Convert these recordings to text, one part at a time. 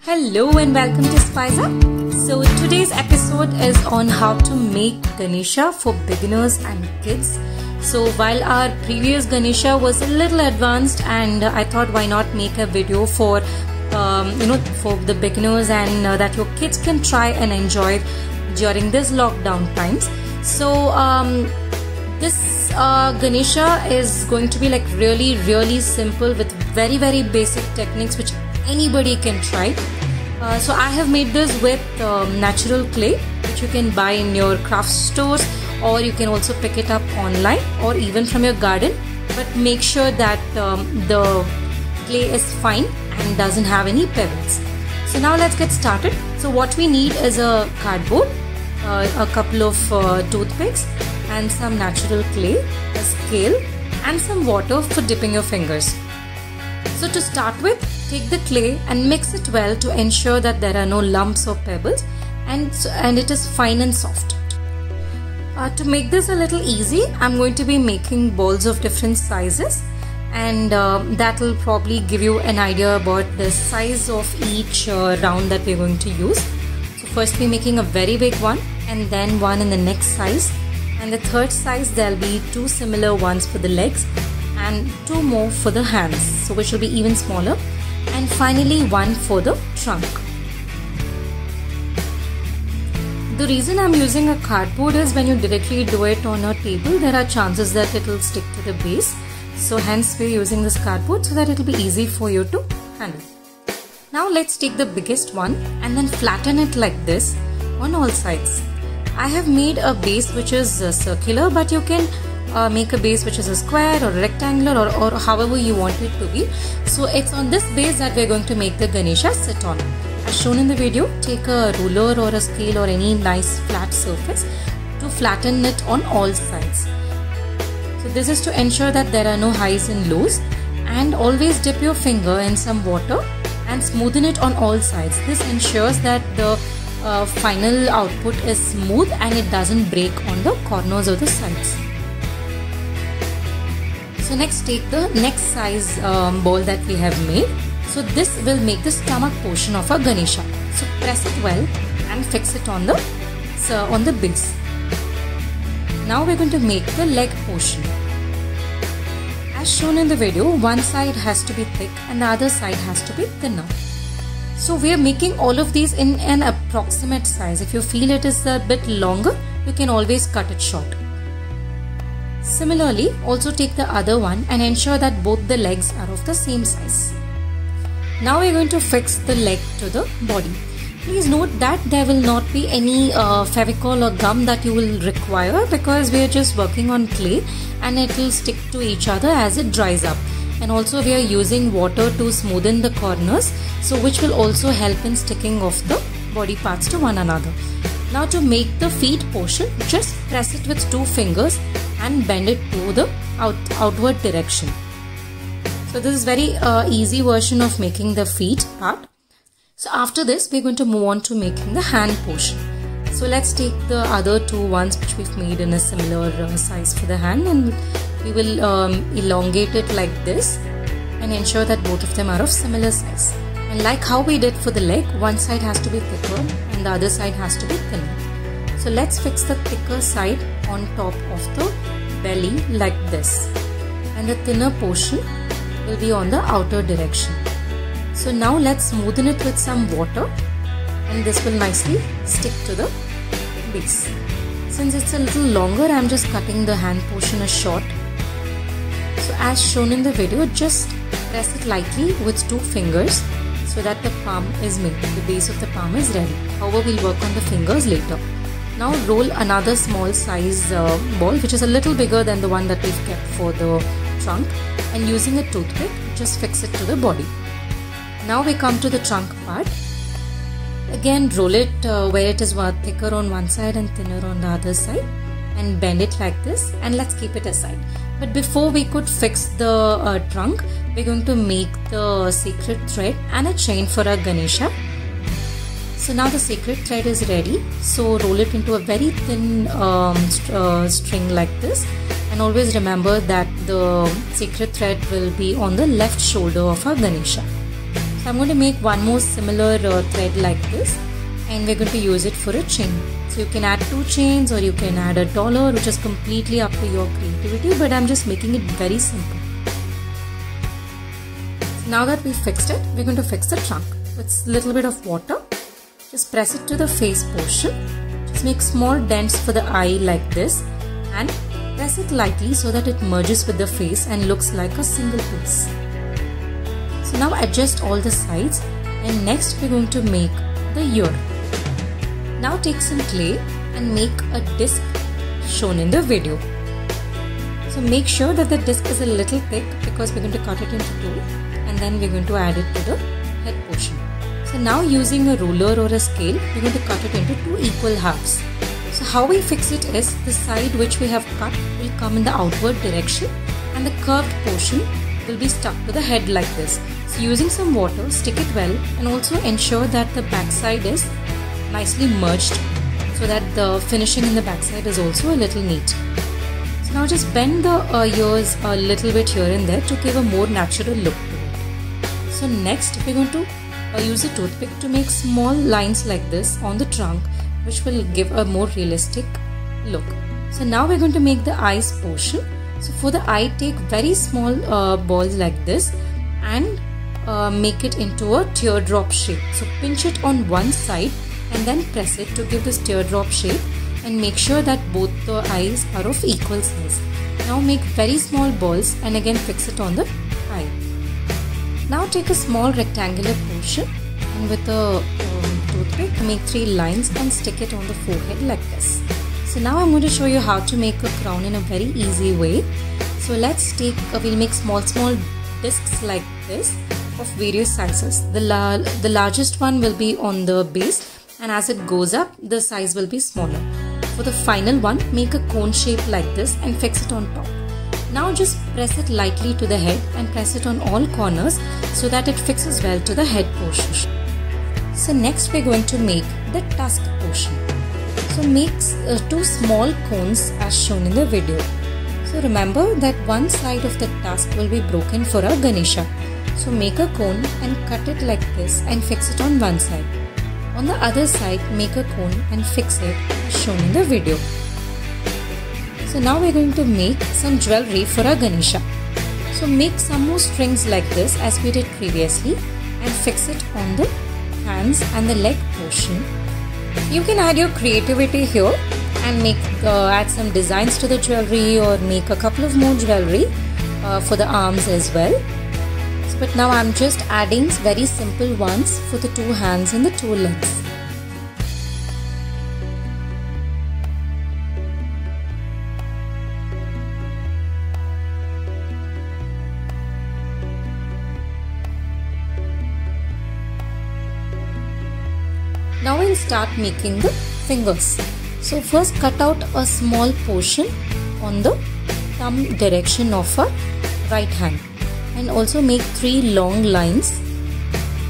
Hello and welcome to Spiza. So today's episode is on how to make Ganesha for beginners and kids. So while our previous Ganesha was a little advanced, and I thought why not make a video for for the beginners and that your kids can try and enjoy during this lockdown times. So this Ganesha is going to be like really simple with very basic techniques which anybody can try. So I have made this with natural clay, which you can buy in your craft stores, or you can also pick it up online or even from your garden, but make sure that the clay is fine and doesn't have any pebbles. So now let's get started. So what we need is a cardboard, a couple of toothpicks and some natural clay, a scale and some water for dipping your fingers. So to start with, take the clay and mix it well to ensure that there are no lumps or pebbles and it is fine and soft. To make this a little easy, I'm going to be making balls of different sizes, and that will probably give you an idea about the size of each round that we're going to use. So first we're making a very big one, and then one in the next size, and the third size there'll be two similar ones for the legs and two more for the hands, so which will be even smaller, and finally one for the trunk. The reason I'm using a cardboard is when you directly do it on a table, there are chances that it will stick to the base. So hence we're using this cardboard so that it will be easy for you to handle. Now let's take the biggest one and then flatten it like this on all sides. I have made a base which is circular, but you can make a base which is a square or rectangular or however you want it to be. So it's on this base that we're going to make the Ganesha sit on. As shown in the video, take a ruler or a scale or any nice flat surface to flatten it on all sides. So this is to ensure that there are no highs and lows, and always dip your finger in some water and smoothen it on all sides. This ensures that the final output is smooth and it doesn't break on the corners or the sides. So next, take the next size ball that we have made. So this will make the stomach portion of a Ganesha. So press it well and fix it on the base. Now we're going to make the leg portion. As shown in the video, one side has to be thick and the other side has to be thinner. So we are making all of these in an approximate size. If you feel it is a bit longer, you can always cut it short. Similarly, also take the other one and ensure that both the legs are of the same size. Now we are going to fix the leg to the body. Please note that there will not be any Fevicol or gum that you will require, because we are just working on clay and it will stick to each other as it dries up. And also we are using water to smoothen the corners, so which will also help in sticking of the body parts to one another. Now to make the feet portion, just press it with two fingers and bend it to the outward direction. So this is very easy version of making the feet part. So after this, we're going to move on to making the hand portion. So let's take the other two ones which we've made in a similar size for the hand, and we will elongate it like this and ensure that both of them are of similar size. And like how we did for the leg, one side has to be thicker and the other side has to be thinner. So let's fix the thicker side on top of the belly like this, and the thinner portion will be on the outer direction. So now let's smoothen it with some water, and this will nicely stick to the base. Since it's a little longer, I'm just cutting the hand portion as short. So as shown in the video, just press it lightly with two fingers so that the palm is made, the base of the palm is ready. However, we'll work on the fingers later. Now roll another small size ball which is a little bigger than the one that we've kept for the trunk, and using a toothpick, just fix it to the body. Now we come to the trunk part. Again, roll it where it is thicker on one side and thinner on the other side, and bend it like this, and let's keep it aside. But before we could fix the trunk, we're going to make the sacred thread and a chain for our Ganesha. So now the sacred thread is ready. So roll it into a very thin string like this, and always remember that the sacred thread will be on the left shoulder of our Ganesha. So I'm going to make one more similar thread like this, and we're going to use it for a chain. So you can add 2 chains or you can add a dollar, which is completely up to your creativity, but I'm just making it very simple. So now that we fixed it, we're going to fix the trunk with a little bit of water. Just press it to the face portion. Just make small dents for the eye like this and press it lightly so that it merges with the face and looks like a single piece. So now adjust all the sides, and next we're going to make the ear. Now take some clay and make a disc shown in the video. So make sure that the disc is a little thick because we're going to cut it into 2 and then we're going to add it to the head portion. So now using a ruler or a scale, we're going to cut it into 2 equal halves. So how we fix it is the side which we have cut will come in the outward direction and the curved portion will be stuck to the head like this. So using some water, stick it well and also ensure that the back side is nicely merged so that the finishing in the back side is also a little neat. So now just bend the ears a little bit here and there to give a more natural look to it. So next we're going to use a toothpick to make small lines like this on the trunk, which will give a more realistic look. So now we're going to make the eyes portion. So for the eye, take very small balls like this and make it into a teardrop shape. So pinch it on one side and then press it to give this teardrop shape, and make sure that both the eyes are of equal size. Now make very small balls and again fix it on the eye. Now take a small rectangular portion and with a toothpick make 3 lines and stick it on the forehead like this. So now I'm going to show you how to make a crown in a very easy way. So let's take, we'll make small discs like this of various sizes. The largest one will be on the base, and as it goes up, the size will be smaller. For the final one, make a cone shape like this and fix it on top. Now just press it lightly to the head and press it on all corners so that it fixes well to the head portion. So next we're going to make the tusk portion. So make 2 small cones as shown in the video. So remember that one side of the tusk will be broken for a Ganesha. So make a cone and cut it like this and fix it on one side. On the other side, make a cone and fix it as shown in the video. So now we're going to make some jewelry for our Ganesha. So make some more strings like this as we did previously and fix it on the hands and the leg portion. You can add your creativity here and make add some designs to the jewelry or make a couple of more jewelry for the arms as well. But now I'm just adding very simple ones for the 2 hands and the 2 legs. Now we'll start making the fingers. So first cut out a small portion on the thumb direction of our right hand. And also make 3 long lines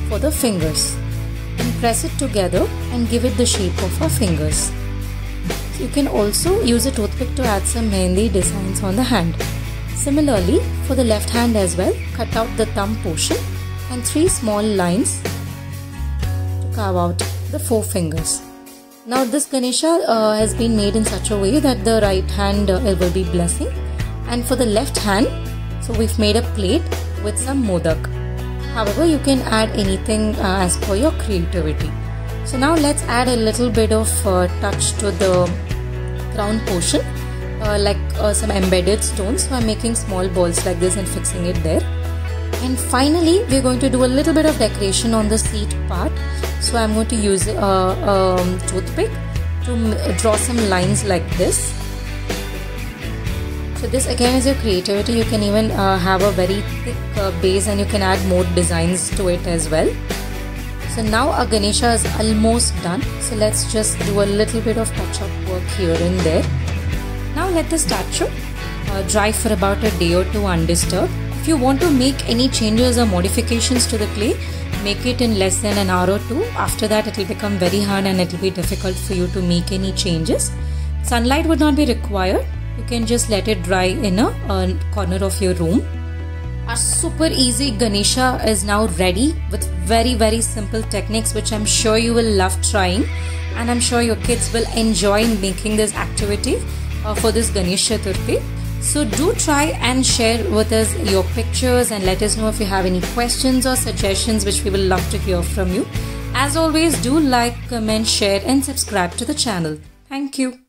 for the fingers and press it together and give it the shape of our fingers. So you can also use a toothpick to add some mehndi designs on the hand. Similarly, for the left hand as well, cut out the thumb portion and 3 small lines to carve out the 4 fingers. Now this Ganesha has been made in such a way that the right hand will be blessing, and for the left hand, so we've made a plate with some modak. However, you can add anything as per your creativity. So now let's add a little bit of touch to the crown portion, like some embedded stones. So I'm making small balls like this and fixing it there. And finally, we're going to do a little bit of decoration on the seat part. So I'm going to use a toothpick to draw some lines like this. So this again is your creativity. You can even have a very thick base and you can add more designs to it as well. So now our Ganesha is almost done. So let's just do a little bit of touch-up work here and there. Now let the statue dry for about a day or 2 undisturbed. If you want to make any changes or modifications to the clay, make it in less than an hour or 2. After that it will become very hard and it will be difficult for you to make any changes. Sunlight would not be required. You can just let it dry in a corner of your room. Our super easy Ganesha is now ready with very simple techniques which I'm sure you will love trying, and I'm sure your kids will enjoy making this activity for this Ganesha Chaturthi. So do try and share with us your pictures and let us know if you have any questions or suggestions, which we will love to hear from you. As always, do like, comment, share and subscribe to the channel. Thank you.